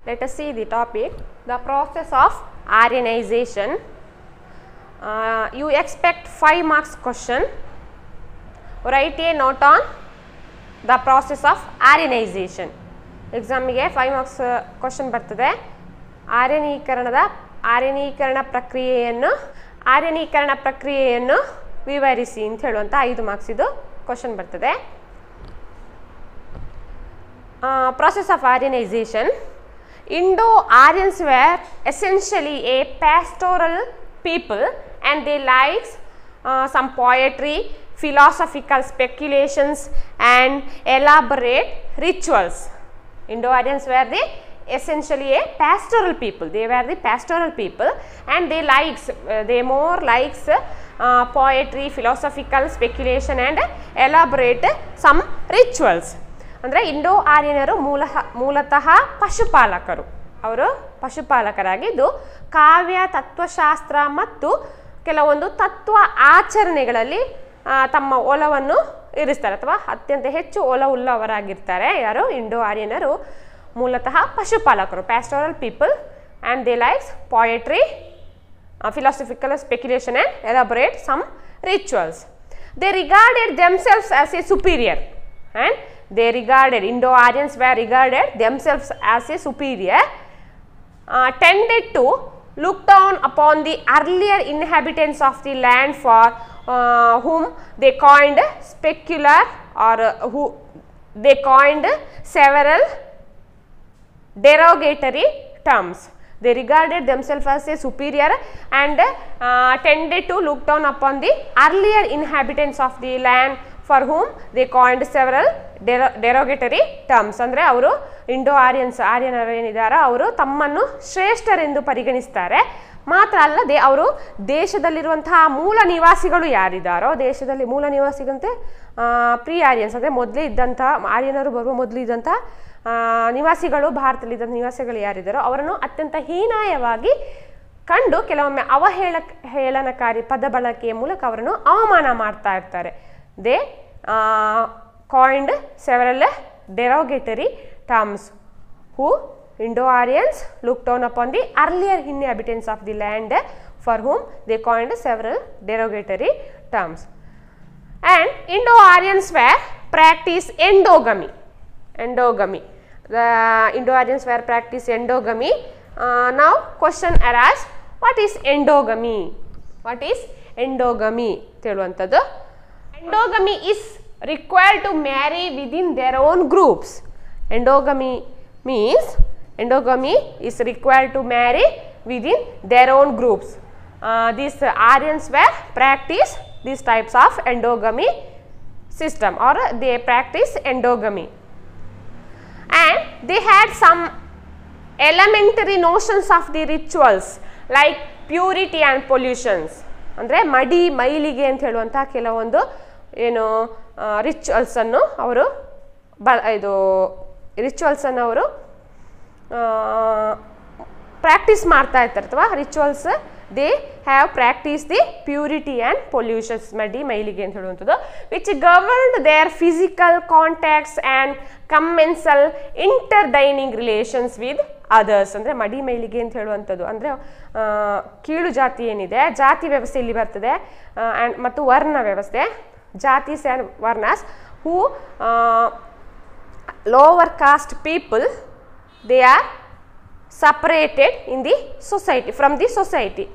Let us see the topic, the process of Aryanization. You expect 5 marks question. Write a note on the process of Aryanization. Exam ಗೆ 5 marks question ಬರ್ತದೆ. ಆರ್ಯನೀಕರಣ ಪ್ರಕ್ರಿಯೆಯನ್ನು ವಿವರಿಸಿ ಅಂತ ಹೇಳುವಂತ 5 marks ಇದು question ಬರ್ತದೆ. Process of Aryanization. Indo-Aryans were essentially a pastoral people and they liked some poetry, philosophical speculations and elaborate rituals. Indo-Aryans were essentially a pastoral people. They were the pastoral people and they more likes poetry, philosophical speculation and elaborate some rituals. ಅಂದರೆ Indo ಆರ್ಯನರು ಮೂಲತಃ ಪಶುಪಾಲಕರು. ಅವರು ಪಶುಪಾಲಕರಾಗಿದ್ದು ಕಾವ್ಯ, ತತ್ವಶಾಸ್ತ್ರ ಮತ್ತು ಕೆಲವೊಂದು ತತ್ವ ಆಚರಣೆಗಳಲ್ಲಿ ತಮ್ಮ ಒಲವನ್ನು ಇರಿಸ್ತಾರೆ ಅಥವಾ ಅತ್ಯಂತ ಹೆಚ್ಚು ಒಲವುಳ್ಳವರಾಗಿರ್ತಾರೆ. ಯಾರು? ಇಂಡೋ ಆರ್ಯನರು ಮೂಲತಃ ಪಶುಪಾಲಕರು, pastoral people, and they likes poetry, philosophical speculation and elaborate some rituals. They regarded themselves as a superior and they regarded, Indo-Aryans were regarded themselves as a superior, tended to look down upon the earlier inhabitants of the land for whom they coined specular or who they coined several derogatory terms. They regarded themselves as a superior and tended to look down upon the earlier inhabitants of the land for whom they coined several derogatory terms. ಅಂದರೆ ಅವರು ಆರ್ಯನರು ಏನಿದ್ದಾರೆ ಅವರು ತಮ್ಮನ್ನು ಶ್ರೇಷ್ಠರೆಂದು ಪರಿಗಣಿಸ್ತಾರೆ. ಮಾತ್ರ ಅಲ್ಲದೆ ಅವರು ದೇಶದಲ್ಲಿರುವಂತಹ ಮೂಲ ನಿವಾಸಿಗಳು ಯಾರಿದ್ದಾರೋ, ದೇಶದಲ್ಲಿ ಮೂಲ ನಿವಾಸಿಗಂತೆ ಪ್ರೀ ಆರ್ಯನ್ಸ್ ಅಂದರೆ ಮೊದಲೇ ಇದ್ದಂಥ ಆರ್ಯನರು ಬರುವ ಮೊದಲು ಇದ್ದಂಥ ನಿವಾಸಿಗಳು, ಭಾರತದಲ್ಲಿದ್ದಂಥ ನಿವಾಸಿಗಳು ಯಾರಿದ್ದಾರೋ ಅವರನ್ನು ಅತ್ಯಂತ ಹೀನಾಯವಾಗಿ ಕಂಡು ಕೆಲವೊಮ್ಮೆ ಹೇಳನಕಾರಿ ಪದ ಬಳಕೆಯ ಮೂಲಕ ಅವರನ್ನು ಅವಮಾನ ಮಾಡ್ತಾ ಇರ್ತಾರೆ. They coined several derogatory terms. Who? Indo-Aryans looked down upon the earlier inhabitants of the land for whom they coined several derogatory terms. And Indo-Aryans were practice endogamy. The Indo-Aryans were practice endogamy. Now question arises, what is endogamy? What is endogamy? ಹೇಳುವಂಥದ್ದು. Endogamy is required to marry within their own groups. Endogamy is required to marry within their own groups. These Aryans were practice these types of endogamy system, or they practice endogamy, and they had some elementary notions of the rituals like purity and pollutions. ಅಂದರೆ ಮಡಿ ಮೈಲಿಗೆ ಅಂತ ಹೇಳುವಂಥ ಕೆಲವೊಂದು ಏನು ರಿಚುವಲ್ಸನ್ನು ಅವರು ಅವರು practice ಮಾಡ್ತಾ ಇರ್ತಾರೆ ಅಥವಾ rituals they have practice the purity and pollutions, ಮಡಿ ಮೈಲಿಗೆ ಅಂತ ಹೇಳುವಂಥದ್ದು, which governed their physical contacts and commensal interdining relations with others. ಅಂದರೆ ಮಡಿ ಮೈಲಿಗೆ ಅಂತ ಹೇಳುವಂಥದ್ದು ಅಂದರೆ ಕೀಳು ಜಾತಿ ಏನಿದೆ, ಜಾತಿ ವ್ಯವಸ್ಥೆ ಇಲ್ಲಿ ಬರ್ತದೆ, ಆ್ಯಂಡ್ ಮತ್ತು ವರ್ಣ ವ್ಯವಸ್ಥೆ, jatis and varnas, who lower caste people, they are separated in the society, from the society.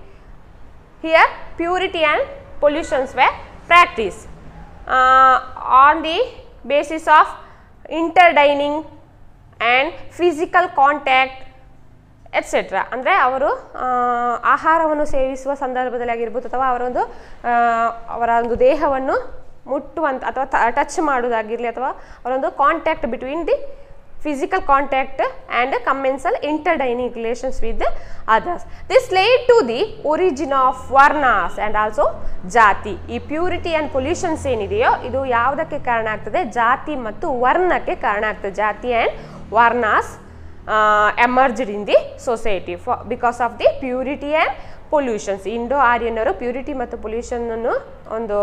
Here purity and pollutions were practiced on the basis of interdining and physical contact etc. ಅಂದರೆ ಅವರು ಆಹಾರವನ್ನು ಸೇವಿಸುವ ಸಂದರ್ಭದಲ್ಲಿ ಆಗಿರ್ಬೋದು ಅಥವಾ ಅವರ ಒಂದು ದೇಹವನ್ನು ಮುಟ್ಟುವಂಥ ಅಥವಾ ಟಚ್ ಮಾಡೋದಾಗಿರಲಿ ಅಥವಾ ಅವರೊಂದು contact between the physical contact and commensal interdining relations with the others. This led to the origin of varnas and also jati. ಈ ಪ್ಯೂರಿಟಿ ಆ್ಯಂಡ್ ಪೊಲ್ಯೂಷನ್ಸ್ ಏನಿದೆಯೋ ಇದು ಯಾವುದಕ್ಕೆ ಕಾರಣ ಆಗ್ತದೆ? ಜಾತಿ ಮತ್ತು ವರ್ಣಕ್ಕೆ ಕಾರಣ ಆಗ್ತದೆ. ಜಾತಿ and varnas emerged in the society because of the purity and pollutions. Indo ಆರ್ಯನರು ಪ್ಯೂರಿಟಿ ಮತ್ತು ಪೊಲ್ಯೂಷನನ್ನು ಒಂದು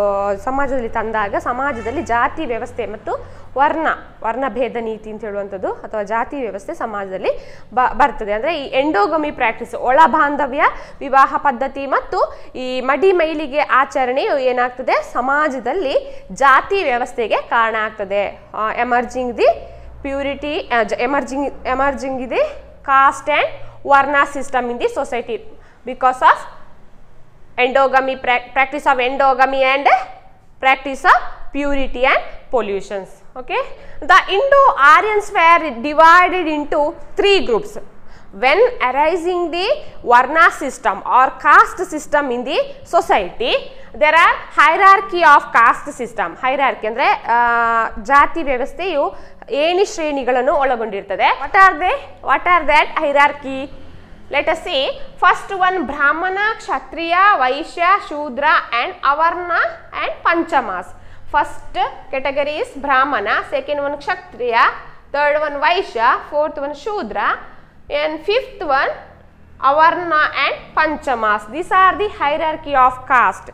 ಸಮಾಜದಲ್ಲಿ ತಂದಾಗ ಸಮಾಜದಲ್ಲಿ ಜಾತಿ ವ್ಯವಸ್ಥೆ ಮತ್ತು ವರ್ಣಭೇದ ನೀತಿ ಅಂತ ಹೇಳುವಂಥದ್ದು ಅಥವಾ ಜಾತಿ ವ್ಯವಸ್ಥೆ ಸಮಾಜದಲ್ಲಿ ಬರ್ತದೆ. ಅಂದರೆ ಈ ಎಂಡೋಗಮಿ ಪ್ರಾಕ್ಟೀಸ್, ಒಳ ಬಾಂಧವ್ಯ ವಿವಾಹ ಪದ್ಧತಿ ಮತ್ತು ಈ ಮಡಿ ಮೈಲಿಗೆ ಆಚರಣೆಯು ಏನಾಗ್ತದೆ ಸಮಾಜದಲ್ಲಿ ಜಾತಿ ವ್ಯವಸ್ಥೆಗೆ ಕಾರಣ ಆಗ್ತದೆ. Emerging the purity, emerging the caste and varna system in the society because of endogamy, practice of endogamy and practice of purity and pollutions. Okay, the Indo-Aryans were divided into 3 groups when arising the varna system or caste system in the society. There are hierarchy of caste system. Hierarchy ಅಂದ್ರೆ ಜಾತಿ ವ್ಯವಸ್ಥೆಯು ಏಣಿ ಶ್ರೇಣಿಗಳನ್ನು ಒಳಗೊಂಡಿರುತ್ತದೆ. What are that hierarchy? Let us see. First one, Brahmana, Kshatriya, Vaishya, Shudra and Avarna and Panchamas. First category is Brahmana, second one Kshatriya, third one Vaishya, fourth one Shudra and fifth one Avarna and Panchamas. These are the hierarchy of caste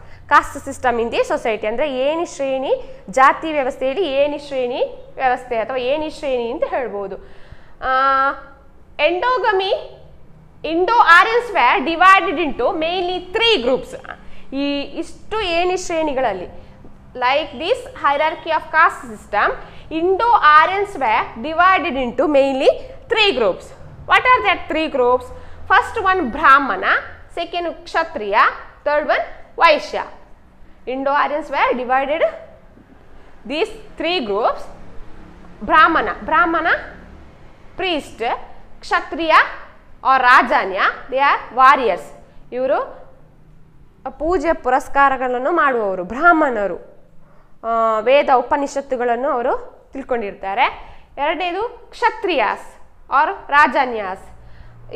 system in the society. ಅಂದರೆ ಏಣಿ ಶ್ರೇಣಿ, ಜಾತಿ ವ್ಯವಸ್ಥೆಯಲ್ಲಿ ಏಣಿ ಶ್ರೇಣಿ ವ್ಯವಸ್ಥೆ ಅಥವಾ ಏಣಿ ಶ್ರೇಣಿ ಅಂತ ಹೇಳ್ಬೋದು. ಎಂಡೋಗಮಿ, Indo-Aryans were divided into mainly 3 groups. ಈ ಇಷ್ಟು ಏಣಿ ಶ್ರೇಣಿಗಳಲ್ಲಿ, like this hierarchy of caste system, Indo-Aryans were divided into mainly 3 groups. What are that 3 groups? First one Brahmana, second Kshatriya, third one Vaishya. Indo-Aryans were divided these 3 groups. Brahmana priest, Kshatriya or Rajanya, they are warriors. ಇವರು ಪೂಜೆ ಪುರಸ್ಕಾರಗಳನ್ನು ಮಾಡುವವರು ಬ್ರಾಹ್ಮಣರು, ವೇದ ಉಪನಿಷತ್ತುಗಳನ್ನು ಅವರು ತಿಳ್ಕೊಂಡಿರ್ತಾರೆ. ಎರಡನೇದು ಕ್ಷತ್ರಿಯಾಸ್ R ರಾಜನ್ಯಾಸ್,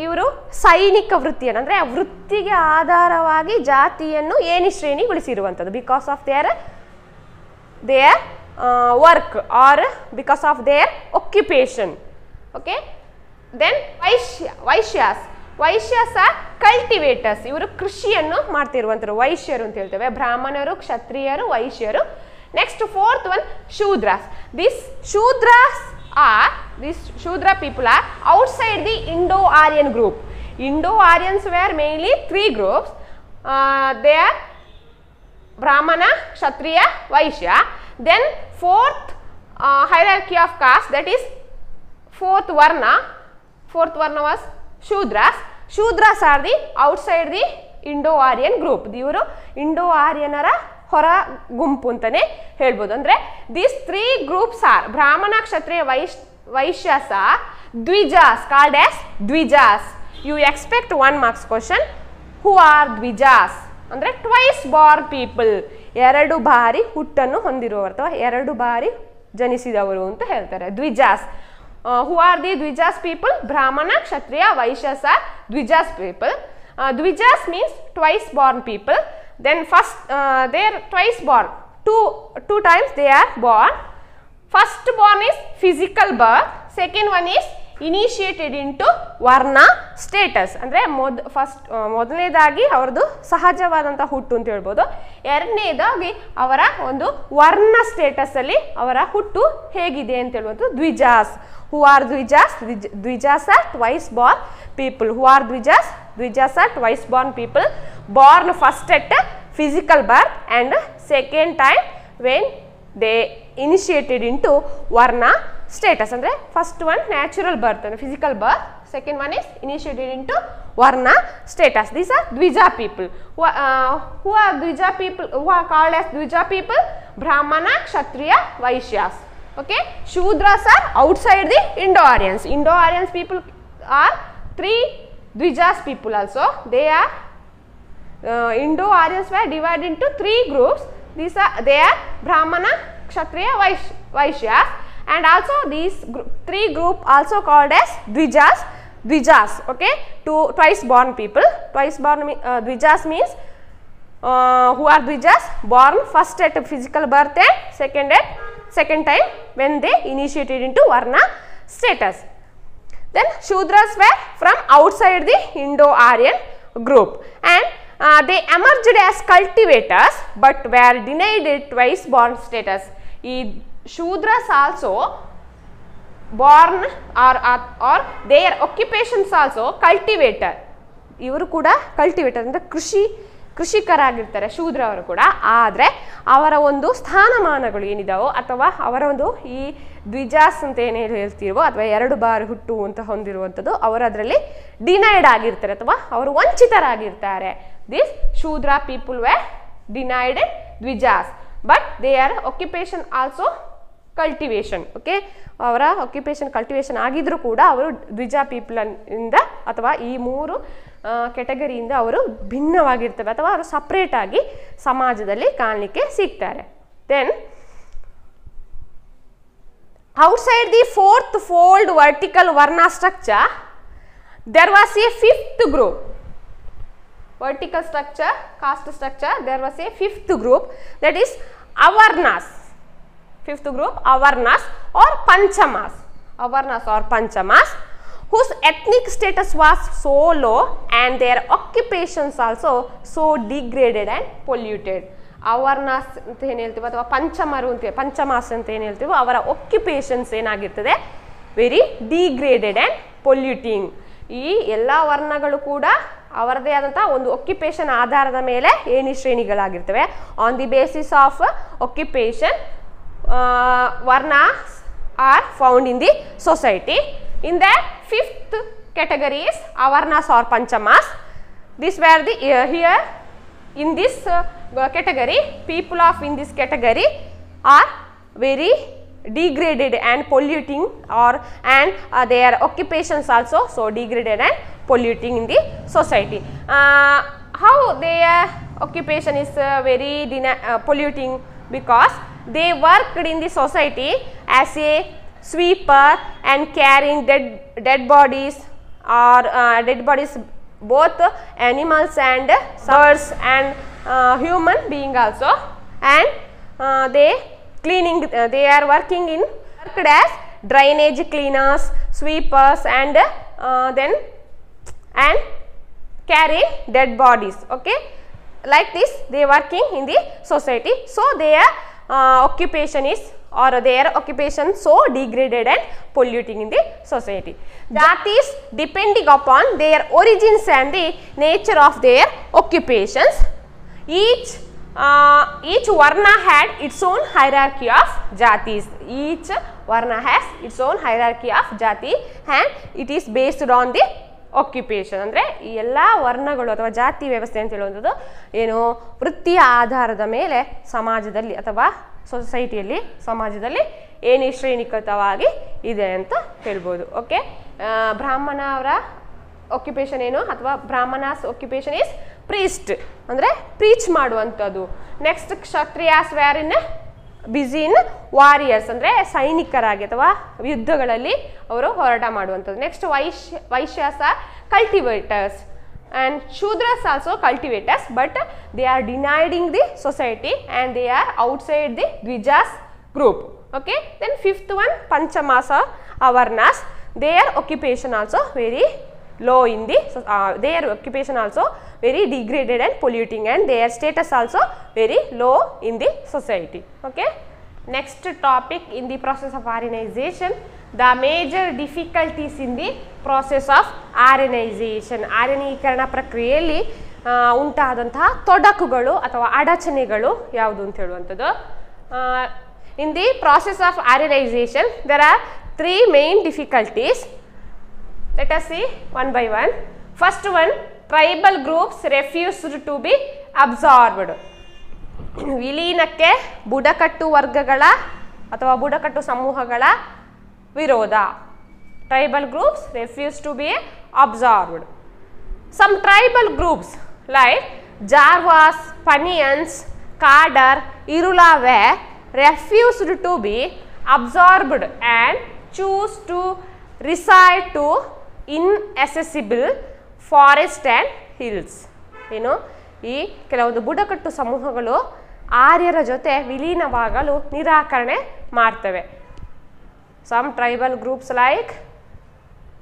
ಇವರು ಸೈನಿಕ ವೃತ್ತಿಯನ್ನು ಅಂದರೆ ವೃತ್ತಿಗೆ ಆಧಾರವಾಗಿ ಜಾತಿಯನ್ನು ಏಣಿ ಶ್ರೇಣಿಗೊಳಿಸಿರುವಂಥದ್ದು, because of their work or because of their occupation. Okay, then Vaishyas are cultivators, ಇವರು ಕೃಷಿಯನ್ನು ಮಾಡ್ತಿರುವಂಥವ್ರು ವೈಶ್ಯರು ಅಂತ ಹೇಳ್ತೇವೆ. ಬ್ರಾಹ್ಮಣರು, ಕ್ಷತ್ರಿಯರು, ವೈಶ್ಯರು. Next fourth one Shudras. These Shudra people are outside the Indo-Aryan group. Indo-Aryans were mainly 3 groups. They are Brahmana, Kshatriya, Vaishya. Then fourth hierarchy of caste, that is fourth varna was Shudras. Shudras are the outside the Indo-Aryan group. ಇವರು ಇಂಡೋ-ಆರ್ಯನರ ಹೊರ ಗುಂಪು ಅಂತಾನೆ ಹೇಳ್ಬೋದು. ಅಂದರೆ these 3 groups are Brahmana, Kshatriya, Vaishyas are Dvijas, called as Dvijas. You expect 1 marks question. Who are Dvijas ಅಂದರೆ twice Born people, 2 ಬಾರಿ ಹುಟ್ಟನ್ನು ಹೊಂದಿರುವವರು ಅಥವಾ 2 ಬಾರಿ ಜನಿಸಿದವರು ಅಂತ ಹೇಳ್ತಾರೆ ದ್ವಿಜಾಸ್. Who are the Dvijas people? Brahmana, Kshatriya, Vaishyas are Dvijas people. Dvijas means twice born people. Then first they are twice born, two times they are born. First born is physical birth, second one is initiated into varna status. ಅಂದರೆ ಮೊದಲನೇದಾಗಿ ಅವರದು ಸಹಜವಾದಂಥ ಹುಟ್ಟು ಅಂತ ಹೇಳ್ಬೋದು. ಎರಡನೇದಾಗಿ ಅವರ ಒಂದು ವರ್ಣ ಸ್ಟೇಟಸ್ ಅಲ್ಲಿ ಅವರ ಹುಟ್ಟು ಹೇಗಿದೆ ಅಂತ ಹೇಳುವಂಥದ್ದು ದ್ವಿಜಾಸ್. Who are Dvijas? Dvijas are twice born people. Who are Dvijas? Dvijas are twice born people, born first at physical birth and second time when they initiated into varna status. Andre first one natural birth and physical birth, second one is initiated into varna status. These are Dvija people. Who are Dvija people? Who are called as Dvija people? Brahmana, Kshatriya, Vaishyas. Okay, Shudras are outside the Indo-Aryans. Indo-Aryans people are 3 Dvijas people also. They are Indo-Aryans were divided into 3 groups. They are Brahmana, Kshatriya, Vaishyas, and also these 3 group also called as Dvijas. Okay, twice born people. Twice born Dvijas means who are Dvijas? Born first at physical birth and second time when they initiated into varna status. Then Shudras were from outside the Indo-Aryan group and they emerged as cultivators but were denied twice born status. ಈ Shudras also born or their occupations also cultivator. ಇವರು ಕೂಡ cultivator ಅಂದರೆ ಕೃಷಿಕರಾಗಿರ್ತಾರೆ ಶೂದ್ರ ಅವರು ಕೂಡ. ಆದರೆ ಅವರ ಒಂದು ಸ್ಥಾನಮಾನಗಳು ಏನಿದಾವೋ ಅಥವಾ ಅವರ ಒಂದು ಈ ದ್ವಿಜಾಸ್ ಅಂತ ಏನು ಹೇಳ್ತೀವೋ ಅಥವಾ 2 ಬಾರಿ ಹುಟ್ಟು ಅಂತ ಹೊಂದಿರುವಂಥದ್ದು ಅವರು ಅದರಲ್ಲಿ ಡಿನೈಡ್ ಆಗಿರ್ತಾರೆ ಅಥವಾ ಅವರು ವಂಚಿತರಾಗಿರ್ತಾರೆ. This Shudra people were denied Dvijas but their occupation also cultivation. Okay, ಅವರ ಆಕ್ಯುಪೇಷನ್ ಕಲ್ಟಿವೇಷನ್ ಆಗಿದ್ರೂ ಕೂಡ ಅವರು ದ್ವಿಜ ಪೀಪಲ್ ಇಂದ ಅಥವಾ ಈ 3 ಕೆಟಗರಿಯಿಂದ ಅವರು ಭಿನ್ನವಾಗಿರ್ತವೆ ಅಥವಾ ಅವರು ಸಪ್ರೇಟ್ ಆಗಿ ಸಮಾಜದಲ್ಲಿ ಕಾಣಲಿಕ್ಕೆ ಸಿಗ್ತಾರೆ. Then outside the 4th fold vertical varna structure there was a 5th group. Vertical structure, caste structure, there was a 5th group, that is avarnas. 5th group avarnas or panchamas. Avarnas or panchamas whose ethnic status was so low and their occupations also so degraded and polluted. ಅವಾರ್ನಾಸ್ ಅಂತ ಏನು ಹೇಳ್ತೀವೋ ಅಥವಾ ಪಂಚಮರು ಅಂತೀವಿ, ಪಂಚಮಾಸ್ ಅಂತ ಏನು ಹೇಳ್ತೀವೋ ಅವರ occupations ಏನಾಗಿರ್ತದೆ very degraded and polluting. ಈ ಎಲ್ಲ ವರ್ಣಗಳು ಕೂಡ ಅವರದೇ ಆದಂಥ ಒಂದು ಆಕ್ಯುಪೇಷನ್ ಆಧಾರದ ಮೇಲೆ ಏಣಿ ಶ್ರೇಣಿಗಳಾಗಿರ್ತವೆ. On the basis of occupation varnas are found in the society. In that 5th category is avarnas or panchamas. This were the here in this category, people of in this category are very degraded and polluting and their occupations also so degraded and polluting in the society. How their occupation is very polluting? Because they worked in the society as a sweeper and carrying dead bodies or dead bodies, both animals and birds and human being also, and they cleaning they are working in worked as drainage cleaners, sweepers and then and carrying dead bodies. Okay, like this they working in the society, so their occupation is or their occupation so degraded and polluting in the society. Jatis depending upon their origins and the nature of their occupations, each varna had its own hierarchy of jatis. Each varna has its own hierarchy of jati and it is based on the occupation. ಅಂದರೆ ಈ ಎಲ್ಲ ವರ್ಣಗಳು ಅಥವಾ ಜಾತಿ ವ್ಯವಸ್ಥೆ ಅಂತ ಹೇಳುವಂಥದ್ದು ಏನು ವೃತ್ತಿಯ ಆಧಾರದ ಮೇಲೆ ಸಮಾಜದಲ್ಲಿ ಅಥವಾ ಸೊಸೈಟಿಯಲ್ಲಿ ಸಮಾಜದಲ್ಲಿ ಏನೇ ಶ್ರೇಣೀಕೃತವಾಗಿ ಇದೆ ಅಂತ ಹೇಳ್ಬೋದು. ಓಕೆ, ಬ್ರಾಹ್ಮಣ ಅವರ ಆಕ್ಯುಪೇಷನ್ ಏನು ಅಥವಾ ಬ್ರಾಹ್ಮಣಾಸ್ ಆಕ್ಯುಪೇಷನ್ ಈಸ್ ಪ್ರೀಸ್ಟ್ ಅಂದರೆ ಪ್ರೀಚ್ ಮಾಡುವಂಥದ್ದು. Next Kshatriyas were in busy in warriors ಅಂದರೆ ಸೈನಿಕರಾಗಿ ಅಥವಾ ಯುದ್ಧಗಳಲ್ಲಿ ಅವರು ಹೋರಾಟ ಮಾಡುವಂಥದ್ದು. Next Vaishyas are cultivators and Shudras also cultivators, but they are denying the society and they are outside the Dvijas group. Okay, then 5th one Panchamas or Avarnas, their occupation also very low in the their occupation also very degraded and polluting and their status also very low in the society. Okay, next topic in the process of Aryanization, the major difficulties in the process of Aryanization. ಆರ್ಯನೀಕರಣ ಪ್ರಕ್ರಿಯೆಯಲ್ಲಿ ಉಂಟಾದಂತಹ ತೊಡಕುಗಳು ಅಥವಾ ಅಡಚಣೆಗಳು ಯಾವುದು ಅಂತ ಹೇಳುವಂಥದ್ದು. In the process of Aryanization there are 3 main difficulties. Let us see one by one. First one, tribal groups refused to be absorbed. ವಿಲೀನಕ್ಕೆ ಬುಡಕಟ್ಟು ವರ್ಗಗಳ ಅಥವಾ ಬುಡಕಟ್ಟು ಸಮೂಹಗಳ ವಿರೋಧ. Tribal groups refused to be absorbed. Some tribal groups like Jarvas, Panians, Kadar, Irula were refused to be absorbed and choose to reside to inaccessible forest and hills. ಏನು ಈ ಕೆಲವೊಂದು ಬುಡಕಟ್ಟು ಸಮೂಹಗಳು ಆರ್ಯರ ಜೊತೆ ವಿಲೀನವಾಗಲು ನಿರಾಕರಣೆ ಮಾಡ್ತವೆ. Some tribal groups like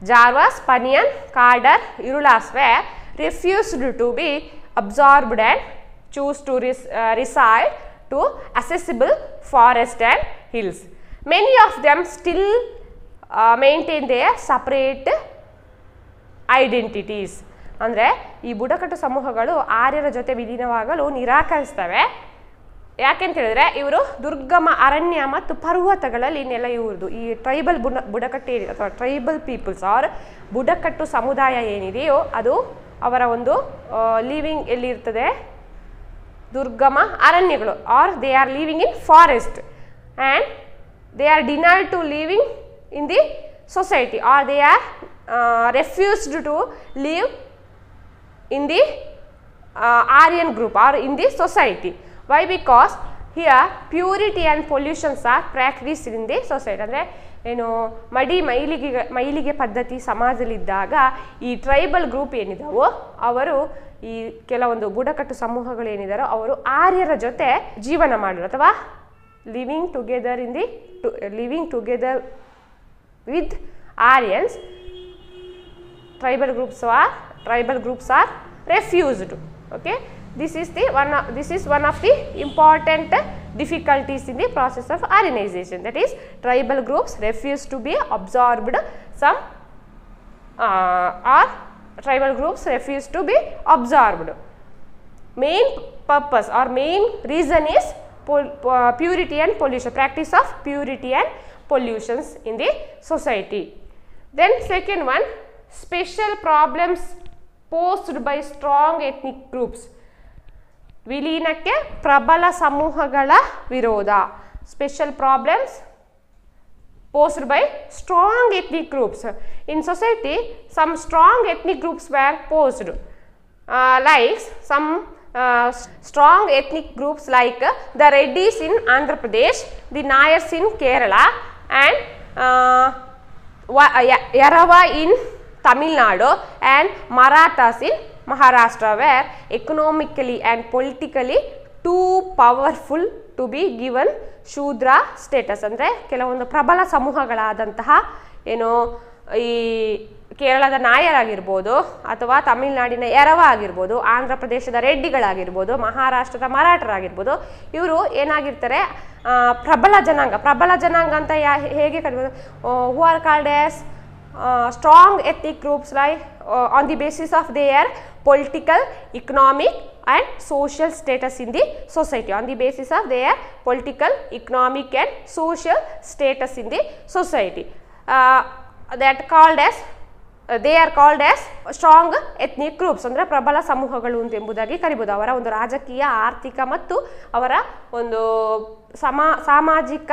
Jarvas, Panian, Kadar, Irulas were refused to be absorbed and choose to reside to accessible forest and hills. Many of them still maintain their separate identities. ಅಂದರೆ ಈ ಬುಡಕಟ್ಟು ಸಮೂಹಗಳು ಆರ್ಯರ ಜೊತೆ ವಿಲೀನವಾಗಲು ನಿರಾಕರಿಸ್ತವೆ. ಯಾಕೆಂತ ಹೇಳಿದ್ರೆ ಇವರು ದುರ್ಗಮ ಅರಣ್ಯ ಮತ್ತು ಪರ್ವತಗಳಲ್ಲಿ ನೆಲೆಯೂರುದು. ಈ ಟ್ರೈಬಲ್ ಬುಡಕಟ್ಟು ಅಥವಾ ಟ್ರೈಬಲ್ ಪೀಪಲ್ಸ್ ಆರ್ ಬುಡಕಟ್ಟು ಸಮುದಾಯ ಏನಿದೆಯೋ ಅದು ಅವರ ಒಂದು ಲಿವಿಂಗ್ ಎಲ್ಲಿರ್ತದೆ, ದುರ್ಗಮ ಅರಣ್ಯಗಳು, or they are living in forest and they are denied to living in the society or they are refused to live in the Aryan group or in the society. Why? Because here purity and pollutions are practiced in the society. ಅಂದರೆ ಏನು ಮೈಲಿಗೆ ಪದ್ಧತಿ ಸಮಾಜದಲ್ಲಿದ್ದಾಗ ಈ tribal group ಏನಿದಾವೋ ಅವರು ಈ ಕೆಲವೊಂದು ಬುಡಕಟ್ಟು ಸಮೂಹಗಳು ಏನಿದಾರೋ ಅವರು ಆರ್ಯರ ಜೊತೆ ಜೀವನ ಮಾಡೋರು ಅಥವಾ living together with Aryans. Tribal groups are refused. Okay, this is one of the important difficulties in the process of Aryanization. That is, tribal groups refuse to be absorbed. Tribal groups refuse to be absorbed. Main purpose or main reason is purity and pollution. Practice of purity and pollutions in the society. Then second one, special problems posed by strong ethnic groups. ವಿಲೀನಕ್ಕೆ ಪ್ರಬಲ ಸಮೂಹಗಳ ವಿರೋಧ. Special problems posed by strong ethnic groups. In society, some strong ethnic groups were posed. Like some strong ethnic groups like the Reddys in Andhra Pradesh, the Nayars in Kerala, and Yarava in Tamil Nadu and Marathas in Maharashtra were economically and politically too powerful to be given Shudra status. ಅಂದರೆ ಕೆಲವೊಂದು ಪ್ರಬಲ ಸಮೂಹಗಳಾದಂತಹ ಏನು ಈ ಕೇರಳದ ನಾಯರಾಗಿರ್ಬೋದು ಅಥವಾ ತಮಿಳುನಾಡಿನ ಎರವ ಆಗಿರ್ಬೋದು, ಆಂಧ್ರ ಪ್ರದೇಶದ ರೆಡ್ಡಿಗಳಾಗಿರ್ಬೋದು, ಮಹಾರಾಷ್ಟ್ರದ ಮರಾಠರಾಗಿರ್ಬೋದು, ಇವರು ಏನಾಗಿರ್ತಾರೆ ಪ್ರಬಲ ಜನಾಂಗ ಅಂತ ಹೇಗೆ ಕರೀಬೋದು, who are called as strong ethnic groups like on the basis of their political, economic and social status in the society. On the basis of their political, economic and social status in the society, that called as they are called as strong ethnic groups. ಅಂದರೆ ಪ್ರಬಲ ಸಮೂಹಗಳು ಎಂಬುದಾಗಿ ಕರೀಬೋದು. ಅವರ ಒಂದು ರಾಜಕೀಯ, ಆರ್ಥಿಕ ಮತ್ತು ಅವರ ಒಂದು ಸಾಮಾಜಿಕ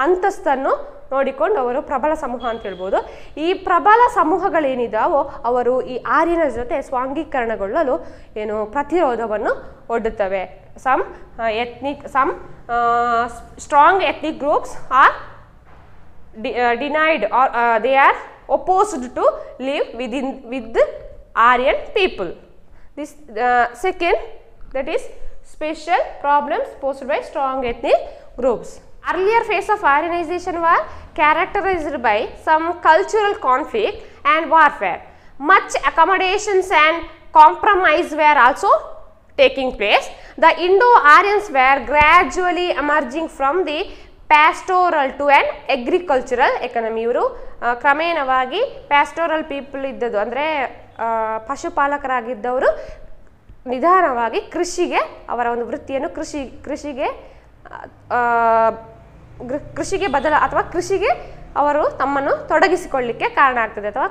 ಅಂತಸ್ತನ್ನು ನೋಡಿಕೊಂಡು ಅವರು ಪ್ರಬಲ ಸಮೂಹ ಅಂತ ಹೇಳ್ಬೋದು. ಈ ಪ್ರಬಲ ಸಮೂಹಗಳೇನಿದಾವೋ ಅವರು ಈ ಆರ್ಯನ ಜೊತೆ ಸ್ವಾಂಗೀಕರಣಗೊಳ್ಳಲು ಏನು ಪ್ರತಿರೋಧವನ್ನು ಒಡ್ಡುತ್ತವೆ. some strong ethnic groups are denied or they are opposed to live with the Aryan people. This second, that is special problems posed by strong ethnic groups. Earlier phase of Aryanization was characterized by some cultural conflict and warfare. Much accommodations and compromise were also taking place. The Indo-Aryans were gradually emerging from the pastoral to an agricultural economy. ಇವರು ಕ್ರಮೇಣವಾಗಿ ಪ್ಯಾಸ್ಟೋರಲ್ people ಇದ್ದದ್ದು ಅಂದರೆ ಪಶುಪಾಲಕರಾಗಿದ್ದವರು ನಿಧಾನವಾಗಿ ಕೃಷಿಗೆ ಅವರ ಒಂದು ವೃತ್ತಿಯನ್ನು ಕೃಷಿಗೆ ಅಥವಾ ಕೃಷಿಗೆ ಅವರು ತಮ್ಮನ್ನು ತೊಡಗಿಸಿಕೊಳ್ಳಲಿಕ್ಕೆ ಕಾರಣ ಆಗ್ತದೆ ಅಥವಾ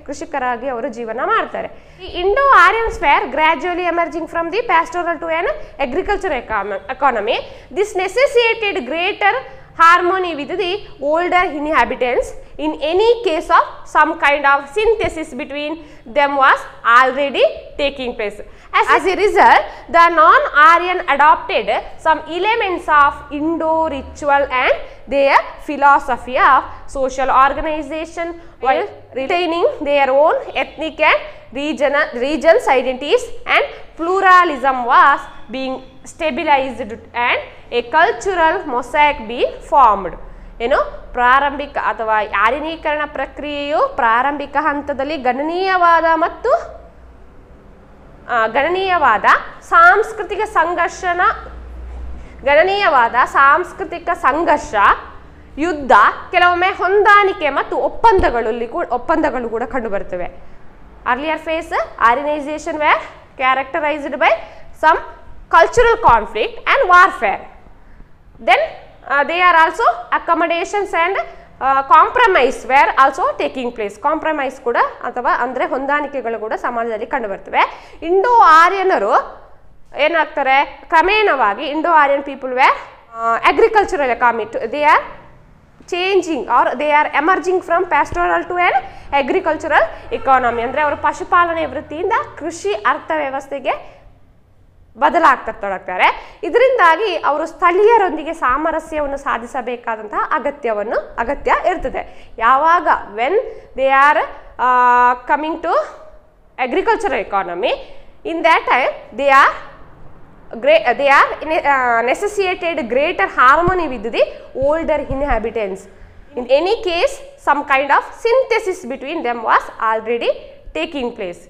ಕೃಷಿಕರಾಗಿ ಅವರು ಜೀವನ ಮಾಡ್ತಾರೆ. ಈ Indo Aryans were gradually emerging from the pastoral to an agriculture economy. This necessitated greater harmony with the older inhabitants. In any case of some kind of synthesis between them was already taking place. As a result, the non-Aryan adopted some elements of Indo-ritual and their philosophy of social organization while retaining their own ethnic and regions identities, and pluralism was being stabilized and a cultural mosaic being formed. ಏನು ಪ್ರಾರಂಭಿಕ ಅಥವಾ ಆರ್ಯನೀಕರಣ ಪ್ರಕ್ರಿಯೆಯು ಪ್ರಾರಂಭಿಕ ಹಂತದಲ್ಲಿ ಗಣನೀಯವಾದ ಸಾಂಸ್ಕೃತಿಕ ಸಂಘರ್ಷ ಯುದ್ಧ, ಕೆಲವೊಮ್ಮೆ ಹೊಂದಾಣಿಕೆ ಮತ್ತು ಒಪ್ಪಂದಗಳು ಕೂಡ ಕಂಡು ಬರ್ತವೆ. Earlier phase Aryanisation were characterised by some cultural conflict and warfare. Then they are also accommodations and compromise were also taking place. Compromise ಕೂಡ ಅಥವಾ ಅಂದರೆ ಹೊಂದಾಣಿಕೆಗಳು ಕೂಡ ಸಮಾಜದಲ್ಲಿ ಕಂಡು ಬರ್ತವೆ. ಇಂಡೋ ಆರ್ಯನರು ಏನಾಗ್ತಾರೆ, ಕ್ರಮೇಣವಾಗಿ Indo Aryan people were agricultural economy. They are changing or they are emerging from pastoral to an agricultural economy. ಅಂದರೆ ಅವರು ಪಶುಪಾಲನೆ ವೃತ್ತಿಯಿಂದ ಕೃಷಿ ಅರ್ಥವ್ಯವಸ್ಥೆಗೆ ಬದಲಾಗ್ತಾರೆ. ಇದರಿಂದಾಗಿ ಅವರು ಸ್ಥಳೀಯರೊಂದಿಗೆ ಸಾಮರಸ್ಯವನ್ನು ಸಾಧಿಸಬೇಕಾದಂತಹ ಅಗತ್ಯ ಇರ್ತದೆ. ಯಾವಾಗ when they are coming to agricultural economy, in that time they are necessitated greater harmony with the older inhabitants. In any case, some kind of synthesis between them was already taking place.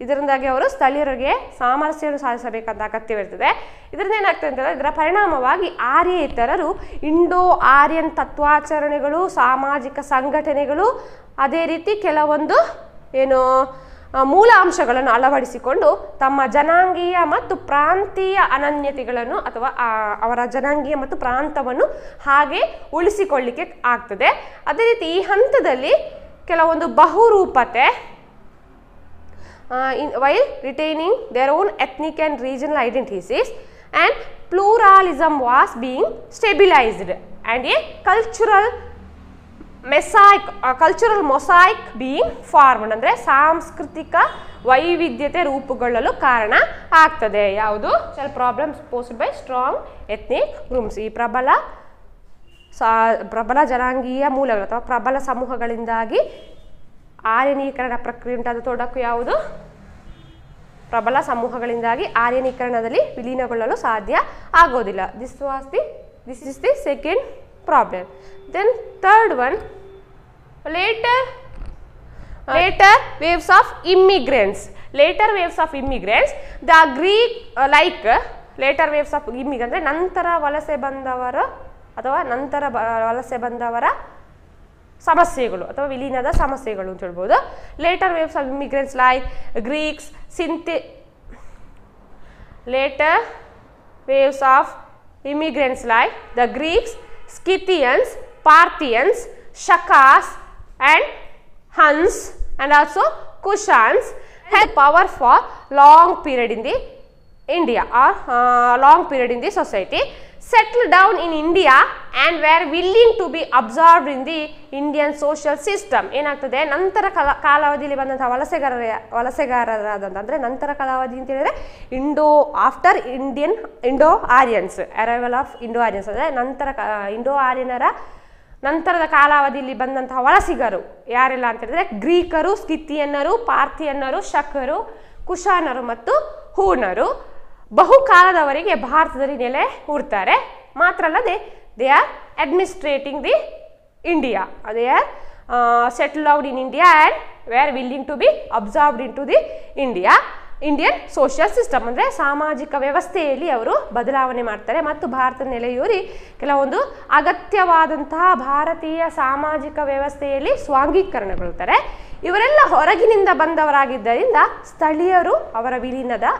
ಇದರಿಂದಾಗಿ ಅವರು ಸ್ಥಳೀಯರಿಗೆ ಸಾಮರಸ್ಯವನ್ನು ಸಾಧಿಸಬೇಕಂತ ಅಗತ್ಯವಿರ್ತದೆ. ಇದರಿಂದ ಏನಾಗ್ತದೆ ಅಂತಂದರೆ, ಇದರ ಪರಿಣಾಮವಾಗಿ ಆರ್ಯೇತರರು Indo Aryan ತತ್ವಾಚರಣೆಗಳು, ಸಾಮಾಜಿಕ ಸಂಘಟನೆಗಳು, ಅದೇ ರೀತಿ ಕೆಲವೊಂದು ಮೂಲ ಅಂಶಗಳನ್ನು ಅಳವಡಿಸಿಕೊಂಡು ತಮ್ಮ ಜನಾಂಗೀಯ ಮತ್ತು ಪ್ರಾಂತೀಯ ಅನನ್ಯತೆಗಳನ್ನು ಅಥವಾ ಅವರ ಜನಾಂಗೀಯ ಮತ್ತು ಪ್ರಾಂತವನ್ನು ಹಾಗೆ ಉಳಿಸಿಕೊಳ್ಳಿಕ್ಕೆ ಆಗ್ತದೆ. ಅದೇ ರೀತಿ ಈ ಹಂತದಲ್ಲಿ ಕೆಲವೊಂದು ಬಹುರೂಪತೆ while retaining their own ethnic and regional identities, and pluralism was being stabilized and a cultural mosaic being formed. ಅಂದರೆ ಸಾಂಸ್ಕೃತಿಕ ವೈವಿಧ್ಯತೆ ರೂಪುಗೊಳ್ಳಲು ಕಾರಣ ಆಗ್ತದೆ. ಯಾವುದು? Problems posed by strong ethnic groups. ಈ ಪ್ರಬಲ ಜನಾಂಗೀಯ ಮೂಲಗಳು ಅಥವಾ ಪ್ರಬಲ ಸಮೂಹಗಳಿಂದಾಗಿ ಆರ್ಯನೀಕರಣ ಪ್ರಕ್ರಿಯೆ ಉಂಟಾದ ತೊಡಕು ಯಾವುದು? ಪ್ರಬಲ ಸಮೂಹಗಳಿಂದಾಗಿ ಆರ್ಯನೀಕರಣದಲ್ಲಿ ವಿಲೀನಗೊಳ್ಳಲು ಸಾಧ್ಯ ಆಗೋದಿಲ್ಲ. This is the second problem. Then third one, later waves of immigrants. Later waves of immigrants, the Greek later waves of immigrants ಅಂದರೆ ನಂತರ ವಲಸೆ ಬಂದವರ ಸಮಸ್ಯೆಗಳು ಅಥವಾ ವಿಲೀನದ ಸಮಸ್ಯೆಗಳು ಅಂತ ಹೇಳ್ಬೋದು. Later waves of immigrants like Greeks, later waves of immigrants like the Greeks, Scythians, Parthians, Shakas and Huns and also Kushans had power for long period in the India or long period in the society, settled down in India and were willing to be absorbed in the Indian social system. ಏನಾಗ್ತದೆ, ನಂತರ ಕಾಲಾವಧಿಯಲ್ಲಿ ಬಂದಂತಹ ವಲಸೆಗಾರರಾದಂಥ ಅಂದರೆ ನಂತರ ಕಾಲಾವಧಿ ಅಂತ ಹೇಳಿದ್ರೆ Indo Aryans, arrival of Indo Aryans ಅಂದರೆ ಇಂಡೋ ಆರ್ಯನರ ನಂತರದ ಕಾಲಾವಧಿಯಲ್ಲಿ ಬಂದಂತಹ ವಲಸಿಗರು ಯಾರೆಲ್ಲ ಅಂತ ಹೇಳಿದ್ರೆ ಗ್ರೀಕರು, ಸ್ಕಿಥಿಯನ್ನರು, ಪಾರ್ಥಿಯನ್ನರು, ಶಕರು, ಕುಶಾನರು ಮತ್ತು ಹೂಣರು ಬಹುಕಾಲದವರೆಗೆ ಭಾರತದಲ್ಲಿ ನೆಲೆ ಹೂಡ್ತಾರೆ. ಮಾತ್ರ ಅಲ್ಲದೆ they are administrating the India, they are settle out in India and we are willing to be absorbed into the Indian social system ಅಂದರೆ ಸಾಮಾಜಿಕ ವ್ಯವಸ್ಥೆಯಲ್ಲಿ ಅವರು ಬದಲಾವಣೆ ಮಾಡ್ತಾರೆ ಮತ್ತು ಭಾರತದ ನೆಲೆಯೂರಿ ಕೆಲವೊಂದು ಅಗತ್ಯವಾದಂತಹ ಭಾರತೀಯ ಸಾಮಾಜಿಕ ವ್ಯವಸ್ಥೆಯಲ್ಲಿ ಸ್ವಾಂಗೀಕರಣಗೊಳ್ಳುತ್ತಾರೆ. ಇವರೆಲ್ಲ ಹೊರಗಿನಿಂದ ಬಂದವರಾಗಿದ್ದರಿಂದ ಸ್ಥಳೀಯರು ಅವರ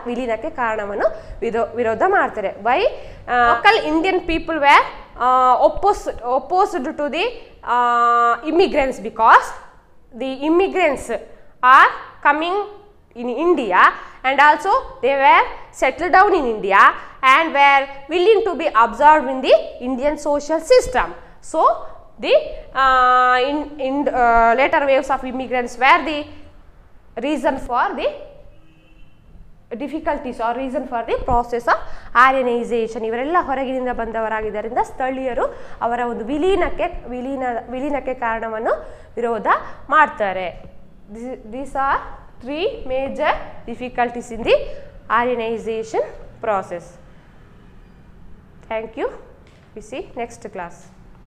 ವಿಲೀನಕ್ಕೆ ಕಾರಣವನ್ನು ವಿರೋಧ ಮಾಡ್ತಾರೆ. Why local Indian people were opposed to the immigrants because the immigrants are coming in India and also they were settled down in India and were willing to be absorbed in the Indian social system. So the later waves of immigrants were the reason for the difficulties or reason for the process of Aryanization. ಇವರೆಲ್ಲ ಹೊರಗಿನಿಂದ ಬಂದವರಾಗಿದ್ದರಿಂದ ಸ್ಥಳೀಯರು ಅವರ ಒಂದು ವಿಲೀನಕ್ಕೆ ಕಾರಣವನ್ನು ವಿರೋಧ ಮಾಡ್ತಾರೆ. These are 3 major difficulties in the Aryanization process. Thank you. We see next class.